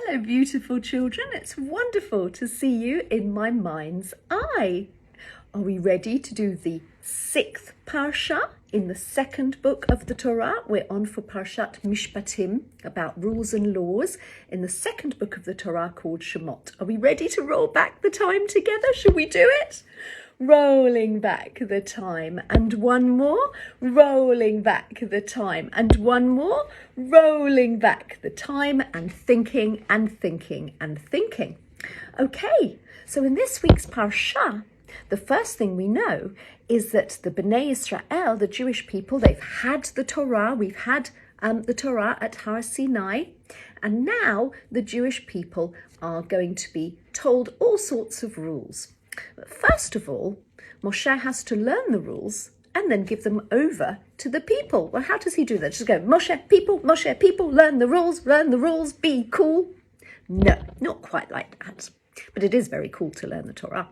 Hello, beautiful children. It's wonderful to see you in my mind's eye. Are we ready to do the 6th parsha in the 2nd book of the Torah? We're on for Parshat Mishpatim, about rules and laws, in the 2nd book of the Torah called Shemot. Are we ready to roll back the time together? Should we do it? Rolling back the time, and one more, rolling back the time, and one more, rolling back the time, and thinking and thinking and thinking. Okay, so in this week's parsha, the first thing we know is that the Bnei Israel, the Jewish people, they've had the Torah. We've had the Torah at Har Sinai, and now the Jewish people are going to be told all sorts of rules. But first of all, Moshe has to learn the rules and then give them over to the people. Well, how does he do that? Just go, Moshe, people, learn the rules, be cool. No, not quite like that. But it is very cool to learn the Torah.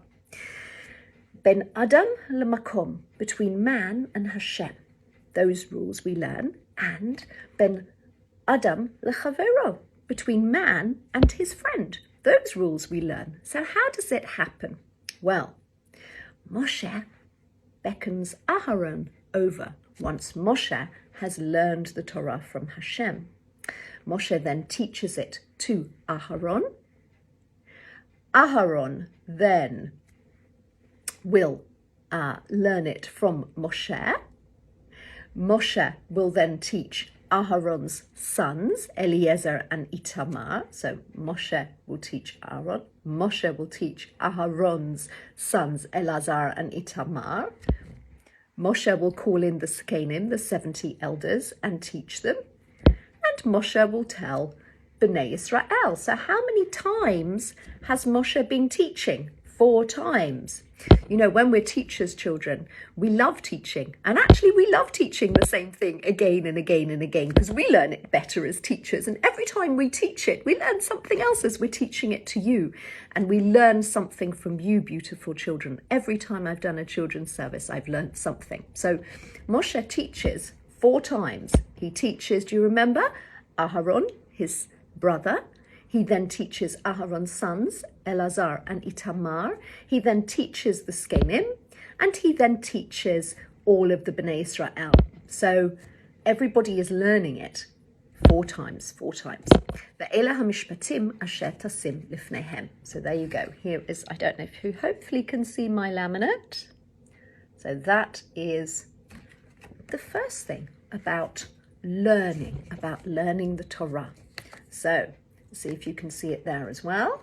Ben Adam lemakom, between man and Hashem. Those rules we learn. And Ben Adam lechavero, between man and his friend. Those rules we learn. So how does it happen? Well, Moshe beckons Aharon over once Moshe has learned the Torah from Hashem. Moshe then teaches it to Aharon. Aharon then will learn it from Moshe. Moshe will then teach Aharon's sons, Eliezer and Itamar. So Moshe will teach Aaron. Moshe will teach Aharon's sons, Elazar and Itamar. Moshe will call in the Skenim, the 70 elders, and teach them. And Moshe will tell Bnei Israel. So how many times has Moshe been teaching? 4 times. You know, when we're teachers, children, we love teaching. And actually, we love teaching the same thing again and again and again because we learn it better as teachers. And every time we teach it, we learn something else as we're teaching it to you. And we learn something from you, beautiful children. Every time I've done a children's service, I've learned something. So Moshe teaches 4 times. He teaches, do you remember? Aharon, his brother. He then teaches Aharon's sons, Elazar and Itamar. He then teaches the Skenim, and he then teaches all of the Bnei Israel. So everybody is learning it 4 times. Ve'ela Mishpatim asher tasim lifnehem. So there you go. Here is, I don't know if you hopefully can see my laminate. So that is the first thing about learning the Torah. So see if you can see it there as well.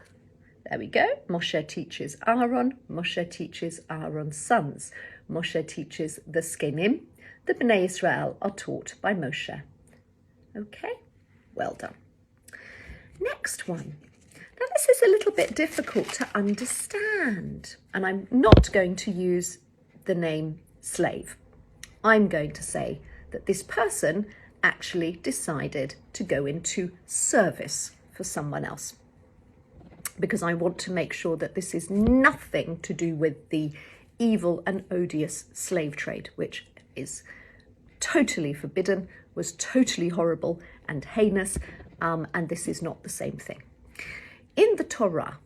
There we go. Moshe teaches Aaron. Moshe teaches Aaron's sons. Moshe teaches the Skenim. The Bnei Israel are taught by Moshe. Okay, well done. Next one. Now this is a little bit difficult to understand. And I'm not going to use the name slave. I'm going to say that this person actually decided to go into service for someone else, because I want to make sure that this is nothing to do with the evil and odious slave trade, which is totally forbidden, was totally horrible and heinous, and this is not the same thing. In the Torah,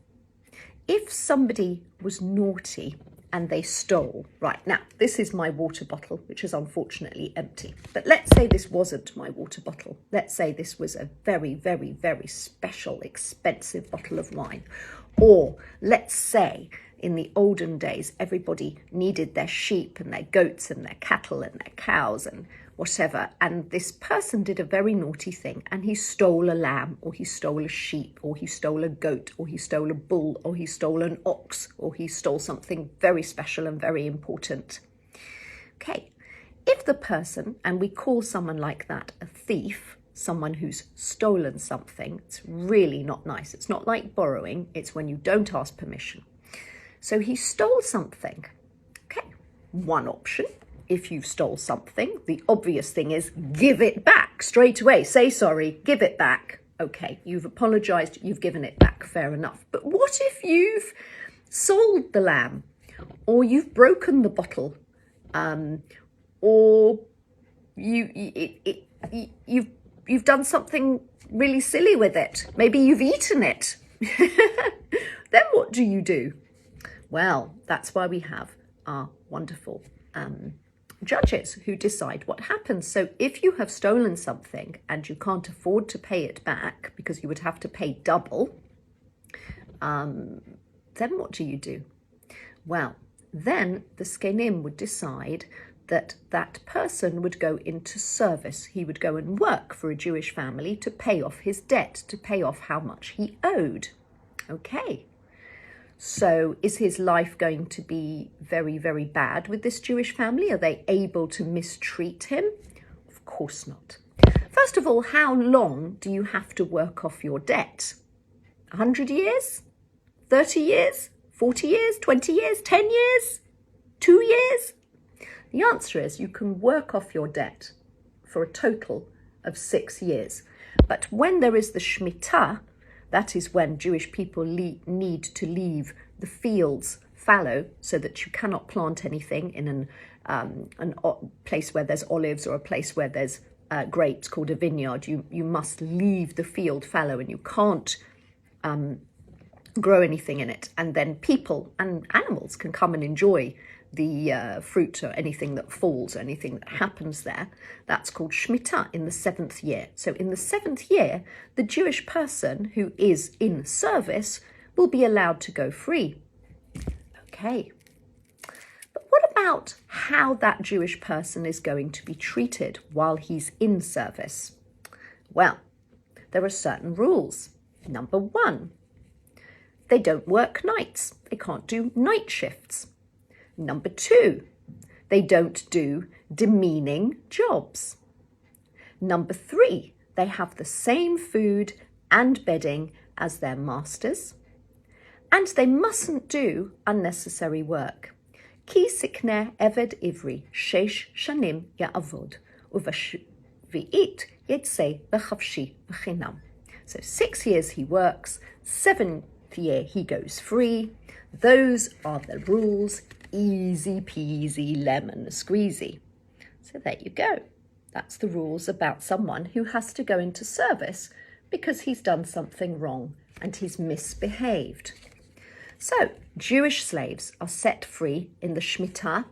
if somebody was naughty and they stole, right, now this is my water bottle, which is unfortunately empty, but let's say this wasn't my water bottle. Let's say this was a very, very, very special, expensive bottle of wine. Or let's say in the olden days, everybody needed their sheep and their goats and their cattle and their cows and whatever. And this person did a very naughty thing and he stole a lamb, or he stole a sheep, or he stole a goat, or he stole a bull, or he stole an ox, or he stole something very special and very important. Okay, if the person, and we call someone like that a thief, someone who's stolen something, it's really not nice. It's not like borrowing, it's when you don't ask permission. So he stole something. Okay, one option. If you stole something, the obvious thing is give it back straight away. Say sorry, give it back. Okay, you've apologized, you've given it back, fair enough. But what if you've sold the lamb, or you've broken the bottle, or you've done something really silly with it. Maybe you've eaten it. Then what do you do? Well, that's why we have our wonderful judges who decide what happens. So if you have stolen something and you can't afford to pay it back because you would have to pay double, then what do you do? Well, then the Skenim would decide that that person would go into service. He would go and work for a Jewish family to pay off his debt, to pay off how much he owed. Okay. So is his life going to be very, very bad with this Jewish family? Are they able to mistreat him? Of course not. First of all, how long do you have to work off your debt? 100 years? 30 years? 40 years? 20 years? 10 years? 2 years? The answer is you can work off your debt for a total of 6 years. But when there is the Shemitah, that is when Jewish people need to leave the fields fallow so that you cannot plant anything in an place where there's olives or a place where there's grapes called a vineyard. You must leave the field fallow and you can't grow anything in it. And then people and animals can come and enjoy the fruit or anything that falls, or anything that happens there. That's called Shemitah in the 7th year. So in the 7th year, the Jewish person who is in service will be allowed to go free. Okay. But what about how that Jewish person is going to be treated while he's in service? Well, there are certain rules. Number 1, they don't work nights. They can't do night shifts. Number 2, they don't do demeaning jobs. Number 3, they have the same food and bedding as their masters. And they mustn't do unnecessary work. Ki sikneh eved ivri shesh shanim ya'avod uvashvi'it yetzeh b'chavshi b'chinam. So 6 years he works, 7th year he goes free. Those are the rules. Easy peasy lemon squeezy. So there you go. That's the rules about someone who has to go into service because he's done something wrong and he's misbehaved. So Jewish slaves are set free in the Shemitah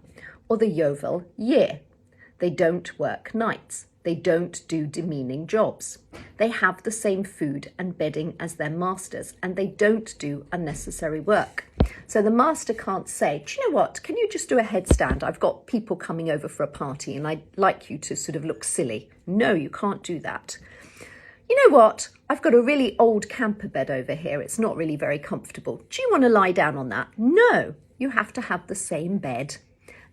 or the Yovel year. They don't work nights. They don't do demeaning jobs. They have the same food and bedding as their masters, and they don't do unnecessary work. So the master can't say, do you know what, can you just do a headstand? I've got people coming over for a party and I'd like you to sort of look silly. No, you can't do that. You know what, I've got a really old camper bed over here. It's not really very comfortable. Do you want to lie down on that? No, you have to have the same bed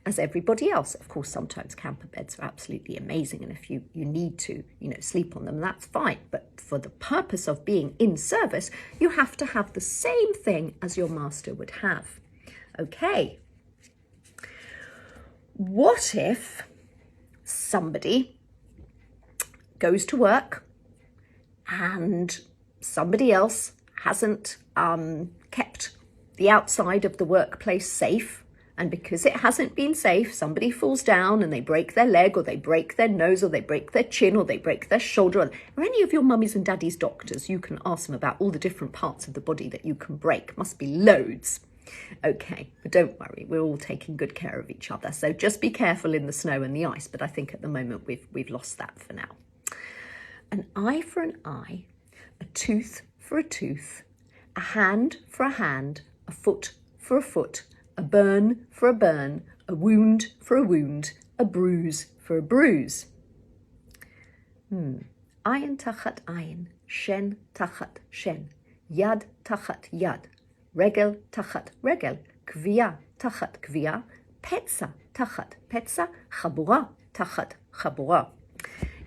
as everybody else. Of course, sometimes camper beds are absolutely amazing, and if you need to, sleep on them, that's fine. But for the purpose of being in service, you have to have the same thing as your master would have. Okay. What if somebody goes to work and somebody else hasn't kept the outside of the workplace safe? And because it hasn't been safe, somebody falls down and they break their leg, or they break their nose, or they break their chin, or they break their shoulder. Or any of your mummies and daddies doctors, you can ask them about all the different parts of the body that you can break. Must be loads. Okay, but don't worry, we're all taking good care of each other. So just be careful in the snow and the ice. But I think at the moment we've lost that for now. An eye for an eye, a tooth for a tooth, a hand for a hand, a foot for a foot, a burn for a burn, a wound for a wound, a bruise for a bruise. Ayin tachat ayin, shen tachat shen, yad tachat yad, regel tachat regel, kviya tachat kviya, petza tachat petza, chabura tachat chabura.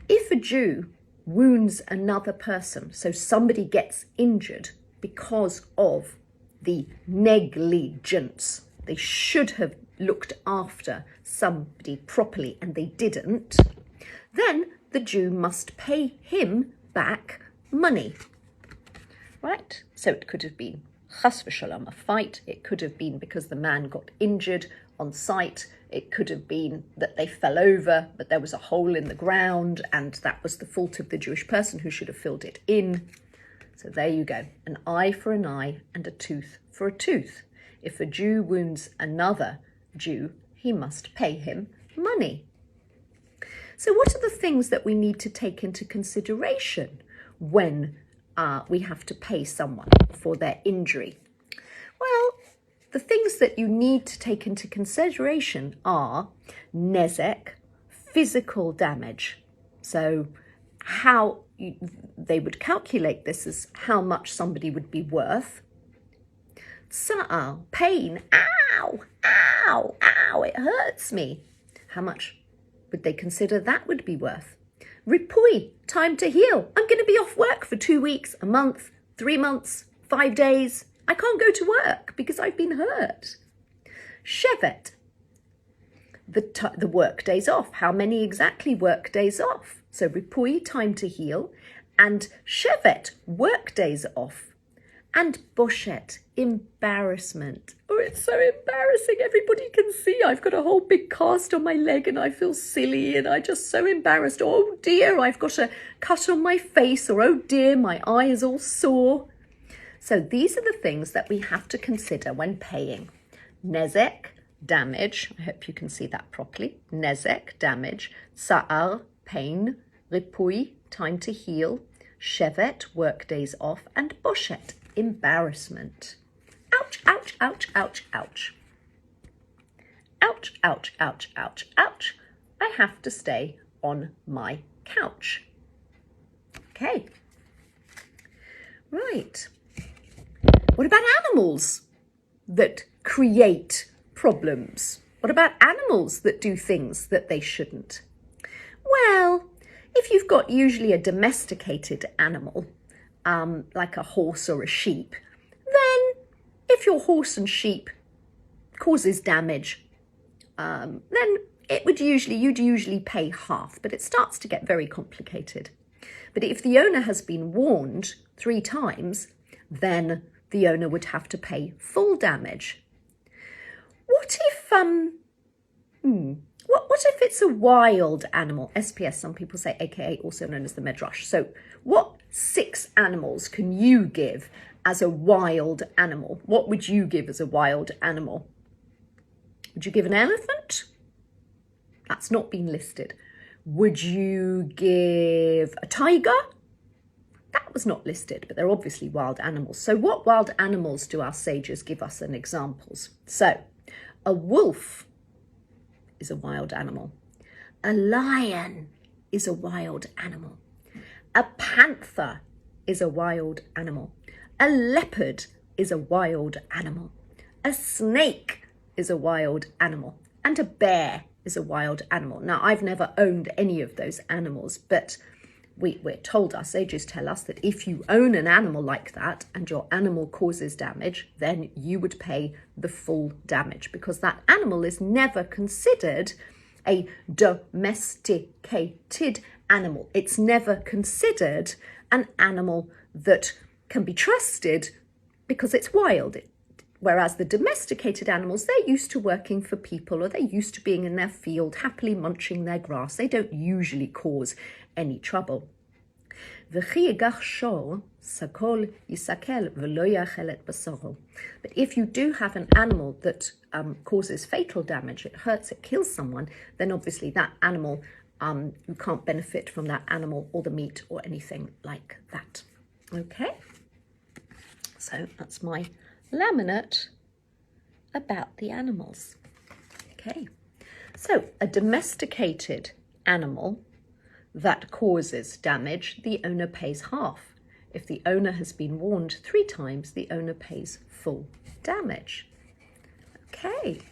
If a Jew wounds another person, so somebody gets injured because of the negligence, they should have looked after somebody properly and they didn't, then the Jew must pay him back money. Right? So it could have been chas v'shalom, a fight. It could have been because the man got injured on site. It could have been that they fell over, but there was a hole in the ground and that was the fault of the Jewish person who should have filled it in. So there you go, an eye for an eye and a tooth for a tooth. If a Jew wounds another Jew, he must pay him money. So what are the things that we need to take into consideration when we have to pay someone for their injury? Well, the things that you need to take into consideration are nezek, physical damage. So how they would calculate this as how much somebody would be worth. Tsa'ar, pain, ow, ow, ow, it hurts me. How much would they consider that would be worth? Ripui, time to heal. I'm going to be off work for 2 weeks, a month, 3 months, 5 days. I can't go to work because I've been hurt. Shevet, the work days off. How many exactly work days off? So ripui, time to heal, and shevet, work days off. And boshet, embarrassment. Oh, it's so embarrassing. Everybody can see I've got a whole big cast on my leg and I feel silly and I'm just so embarrassed. Oh dear, I've got a cut on my face, or oh dear, my eye is all sore. So these are the things that we have to consider when paying. Nezek, damage. I hope you can see that properly. Nezek, damage. Tsa'ar, pain. Ripui, time to heal. Shevet, work days off. And boshet, embarrassment. Ouch, ouch, ouch, ouch, ouch. Ouch, ouch, ouch, ouch, ouch. I have to stay on my couch. Okay. Right. What about animals that create problems? What about animals that do things that they shouldn't? Well, if you've got usually a domesticated animal, like a horse or a sheep, then if your horse and sheep causes damage, then you'd usually pay half, but it starts to get very complicated. But if the owner has been warned 3 times, then the owner would have to pay full damage. What if what if it's a wild animal? SPS, some people say, aka also known as the medrash. So what 6 animals can you give as a wild animal? What would you give as a wild animal? Would you give an elephant? That's not been listed. Would you give a tiger? That was not listed, but they're obviously wild animals. So what wild animals do our sages give us as examples? So a wolf is a wild animal. A lion is a wild animal. A panther is a wild animal. A leopard is a wild animal. A snake is a wild animal. And a bear is a wild animal. Now, I've never owned any of those animals, but we're told, our sages tell us, that if you own an animal like that and your animal causes damage, then you would pay the full damage, because that animal is never considered a domesticated animal. It's never considered an animal that can be trusted because it's wild. Whereas the domesticated animals, they're used to working for people, or they're used to being in their field, happily munching their grass. They don't usually cause any trouble. But if you do have an animal that causes fatal damage, it hurts, it kills someone, then obviously that animal, you can't benefit from that animal or the meat or anything like that. Okay, so that's my laminate about the animals. Okay, so a domesticated animal that causes damage, the owner pays half. If the owner has been warned 3 times, the owner pays full damage. Okay.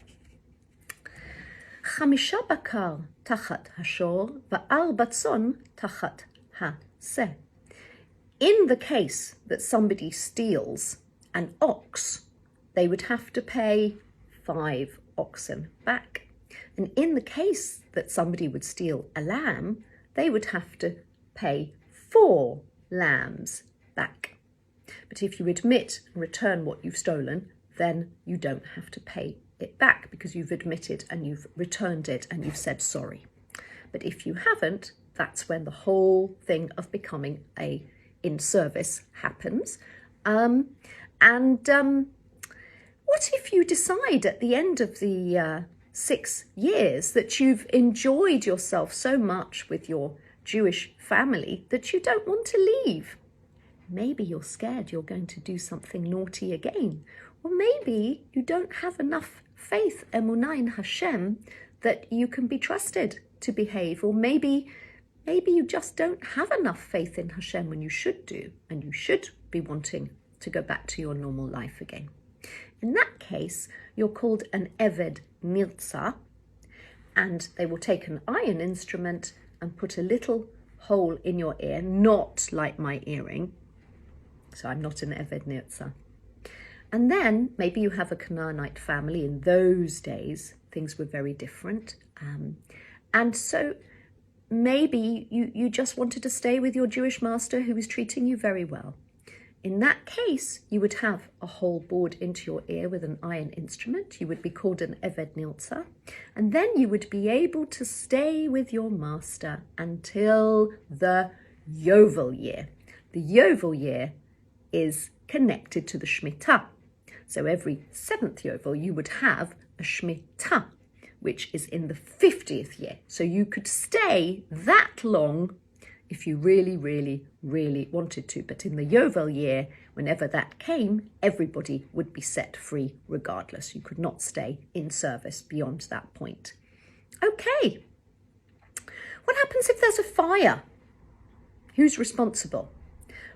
5 בקר תחת השור ו4 צאן תחת השה. In the case that somebody steals an ox, they would have to pay 5 oxen back. And in the case that somebody would steal a lamb, they would have to pay 4 lambs back. But if you admit and return what you've stolen, then you don't have to pay it back because you've admitted and you've returned it and you've said sorry. But if you haven't, that's when the whole thing of becoming in service happens. What if you decide at the end of the 6 years that you've enjoyed yourself so much with your Jewish family that you don't want to leave? Maybe you're scared you're going to do something naughty again. Or maybe you don't have enough faith, emunah in Hashem, that you can be trusted to behave. Or maybe you just don't have enough faith in Hashem when you should do, and you should be wanting to go back to your normal life again. In that case, you're called an Eved Nirtza, and they will take an iron instrument and put a little hole in your ear, not like my earring. So I'm not an Eved Nirtza. And then maybe you have a Canaanite family. In those days, things were very different. And so maybe you just wanted to stay with your Jewish master who was treating you very well. In that case, you would have a hole bored into your ear with an iron instrument. You would be called an Eved Niltza. And then you would be able to stay with your master until the Yovel year. The Yovel year is connected to the Shemitah. So every 7th Yovel, you would have a Shemitah, which is in the 50th year. So you could stay that long if you really, really, really wanted to. But in the Yovel year, whenever that came, everybody would be set free regardless. You could not stay in service beyond that point. Okay. What happens if there's a fire? Who's responsible?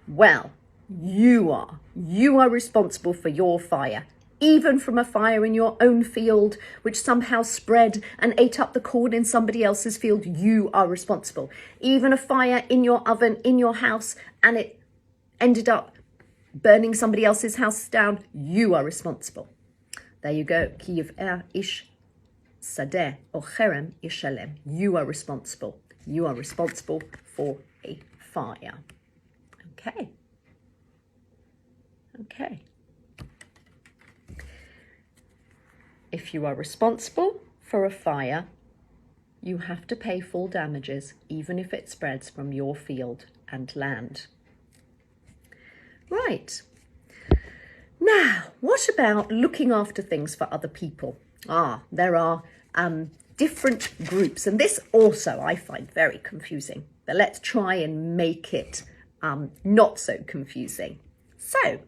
Well, you are. You are responsible for your fire. Even from a fire in your own field, which somehow spread and ate up the corn in somebody else's field, you are responsible. Even a fire in your oven, in your house, and it ended up burning somebody else's house down, you are responsible. There you go. Ki yiv'er ish sadeh or cherem yishalem. You are responsible. You are responsible for a fire. Okay. Okay. If you are responsible for a fire, you have to pay full damages, even if it spreads from your field and land. Right. Now, what about looking after things for other people? There are different groups, and this also I find very confusing. But let's try and make it not so confusing. So,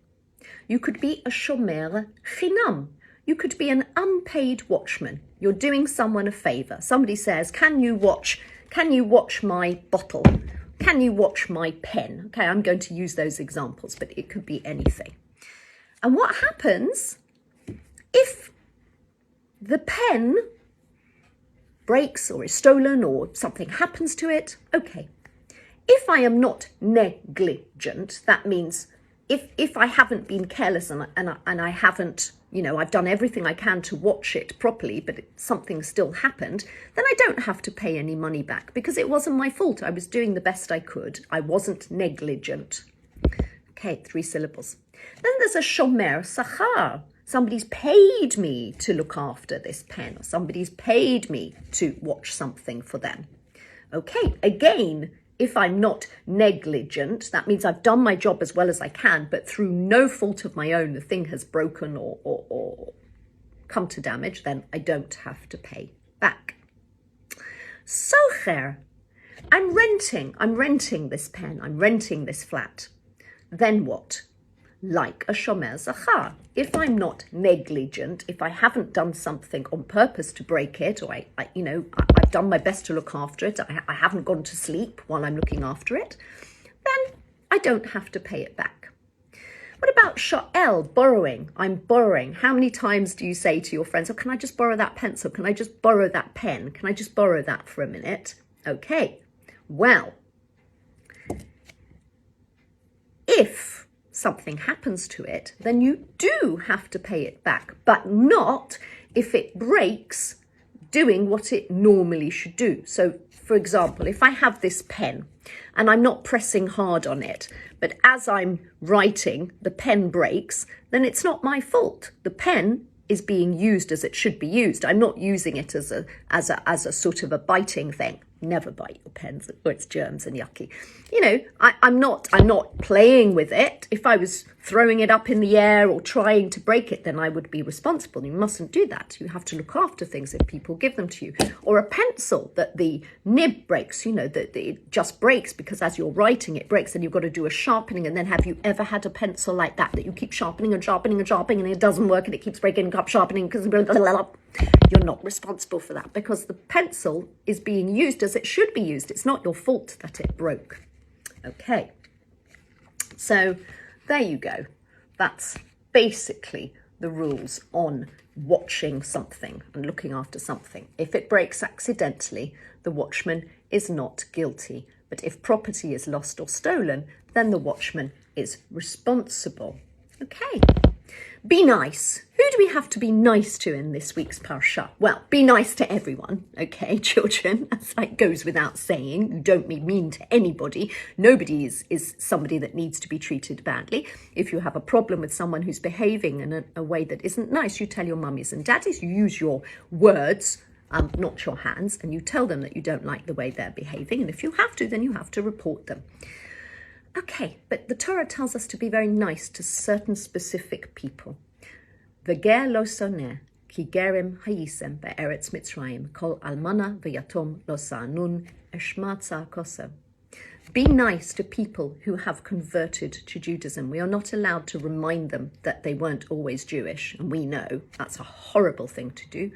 you could be a shomer chinam. You could be an unpaid watchman. You're doing someone a favor. Somebody says, can you watch my bottle? Can you watch my pen? Okay, I'm going to use those examples, but it could be anything. And what happens if the pen breaks or is stolen or something happens to it? Okay, if I am not negligent, that means if I haven't been careless and I haven't, I've done everything I can to watch it properly, but something still happened, then I don't have to pay any money back because it wasn't my fault. I was doing the best I could. I wasn't negligent. Okay, 3 syllables. Then there's a shomer sachar. Somebody's paid me to look after this pen, or somebody's paid me to watch something for them. Okay, again, if I'm not negligent, that means I've done my job as well as I can, but through no fault of my own, the thing has broken or come to damage, then I don't have to pay back. Socher, I'm renting this pen, I'm renting this flat. Then what? Like a shomer zachar. If I'm not negligent, if I haven't done something on purpose to break it, or I've done my best to look after it, I haven't gone to sleep while I'm looking after it, then I don't have to pay it back. What about sho'el, borrowing? I'm borrowing. How many times do you say to your friends, can I just borrow that pencil? Can I just borrow that pen? Can I just borrow that for a minute? Okay, well, if something happens to it, then you do have to pay it back, but not if it breaks doing what it normally should do. So for example, if I have this pen and I'm not pressing hard on it, but as I'm writing, the pen breaks, then it's not my fault. The pen is being used as it should be used. I'm not using it as a sort of a biting thing. Never bite your pens, or it's germs and yucky. You know, I'm not playing with it. If I was throwing it up in the air or trying to break it, then I would be responsible. You mustn't do that. You have to look after things if people give them to you. Or a pencil that the nib breaks, you know, that it just breaks because as you're writing it breaks, and you've got to do a sharpening. And then have you ever had a pencil like that you keep sharpening and sharpening and sharpening and it doesn't work and it keeps breaking and keeps sharpening because you're not responsible for that because the pencil is being used as it should be used. It's not your fault that it broke. Okay, so there you go. That's basically the rules on watching something and looking after something. If it breaks accidentally, the watchman is not guilty. But if property is lost or stolen, then the watchman is responsible. Okay. Be nice. Who do we have to be nice to in this week's parsha? Well, be nice to everyone, okay, children. That's like goes without saying. You don't be mean to anybody. Nobody is somebody that needs to be treated badly. If you have a problem with someone who's behaving in a way that isn't nice, you tell your mummies and daddies. You use your words, not your hands, and you tell them that you don't like the way they're behaving. And if you have to, then you have to report them. Okay, but the Torah tells us to be very nice to certain specific people. V'ger lo soneh, ki gerem hayisem be'eretz Mitzrayim, kol almana v'yatom lo sa'anun, eshma tza'akoso. Be nice to people who have converted to Judaism. We are not allowed to remind them that they weren't always Jewish, and we know that's a horrible thing to do.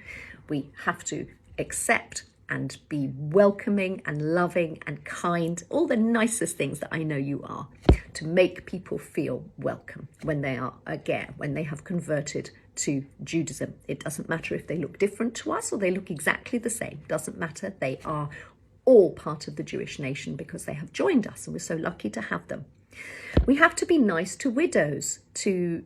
We have to accept and be welcoming and loving and kind, all the nicest things that I know you are, to make people feel welcome when they are, again, when they have converted to Judaism. It doesn't matter if they look different to us or they look exactly the same. Doesn't matter. They are all part of the Jewish nation because they have joined us, and we're so lucky to have them. We have to be nice to widows, to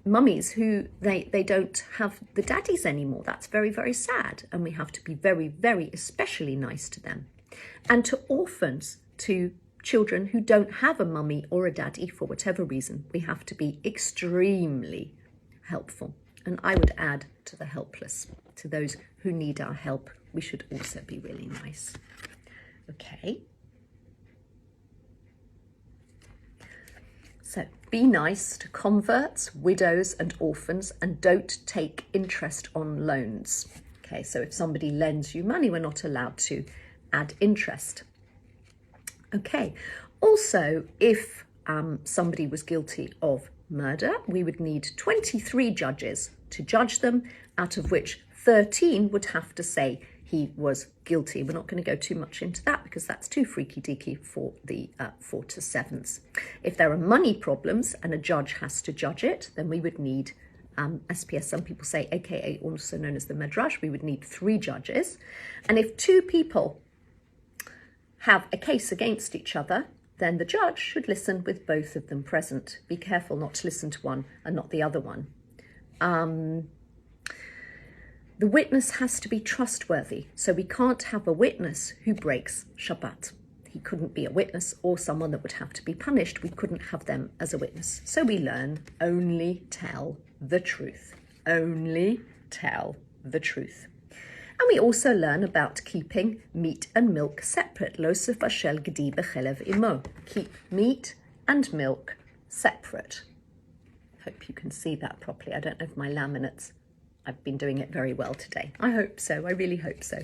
mummies who they don't have the daddies anymore. That's very, very sad. And we have to be very, very especially nice to them. And to orphans, to children who don't have a mummy or a daddy for whatever reason, we have to be extremely helpful. And I would add to the helpless, to those who need our help, we should also be really nice. Okay. So be nice to converts, widows and orphans, and don't take interest on loans. Okay, so if somebody lends you money, we're not allowed to add interest. Okay, also if somebody was guilty of murder, we would need 23 judges to judge them, out of which 13 would have to say he was guilty. We're not going to go too much into that because that's too freaky deaky for the 4 to 7s. If there are money problems and a judge has to judge it, then we would need SPS, some people say, aka also known as the Medrash, we would need 3 judges. And if 2 people have a case against each other, then the judge should listen with both of them present. Be careful not to listen to one and not the other one. The witness has to be trustworthy, so we can't have a witness who breaks Shabbat. He couldn't be a witness or someone that would have to be punished. We couldn't have them as a witness. So we learn only tell the truth. Only tell the truth. And we also learn about keeping meat and milk separate. Lo sefashel gedi bechelev imo. Keep meat and milk separate. Hope you can see that properly. I don't know if my laminates, I've been doing it very well today. I hope so. I really hope so.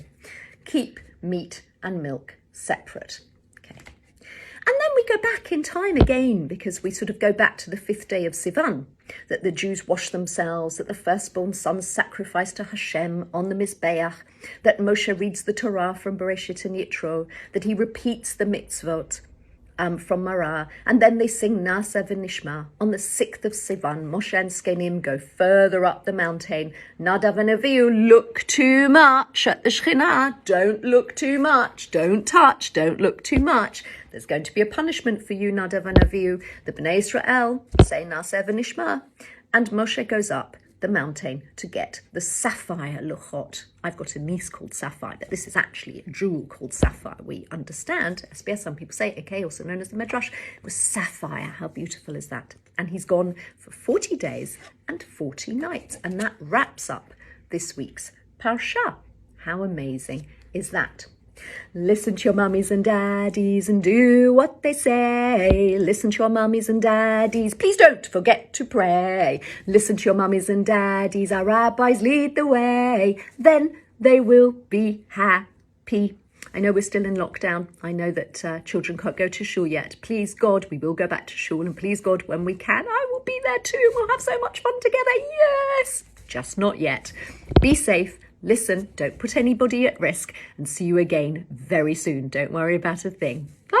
Keep meat and milk separate. Okay. And then we go back in time again, because we sort of go back to the 5th day of Sivan, that the Jews wash themselves, that the firstborn sons sacrifice to Hashem on the Mizbeach, that Moshe reads the Torah from Bereshit and Yitro, that he repeats the mitzvot from Marah, and then they sing Nasa v'Nishma. On the 6th of Sivan, Moshe and Skenim go further up the mountain. Nadav and Avihu look too much at the Shekhinah. Don't look too much. Don't touch. Don't look too much. There's going to be a punishment for you, Nadav and Avihu. The Bnei Israel say Nasa v'Nishma. And Moshe goes up the mountain to get the sapphire luchot. I've got a niece called Sapphire, but this is actually a jewel called Sapphire. We understand, SBS, some people say, okay, also known as the Midrash, it was sapphire. How beautiful is that? And he's gone for 40 days and 40 nights. And that wraps up this week's Parsha. How amazing is that? Listen to your mummies and daddies and do what they say. Listen to your mummies and daddies. Please don't forget to pray. Listen to your mummies and daddies. Our rabbis lead the way. Then they will be happy. I know we're still in lockdown. I know that children can't go to shul yet. Please God, we will go back to shul. And please God, when we can, I will be there too. We'll have so much fun together. Yes! Just not yet. Be safe. Listen, don't put anybody at risk, and see you again very soon. Don't worry about a thing. Bye.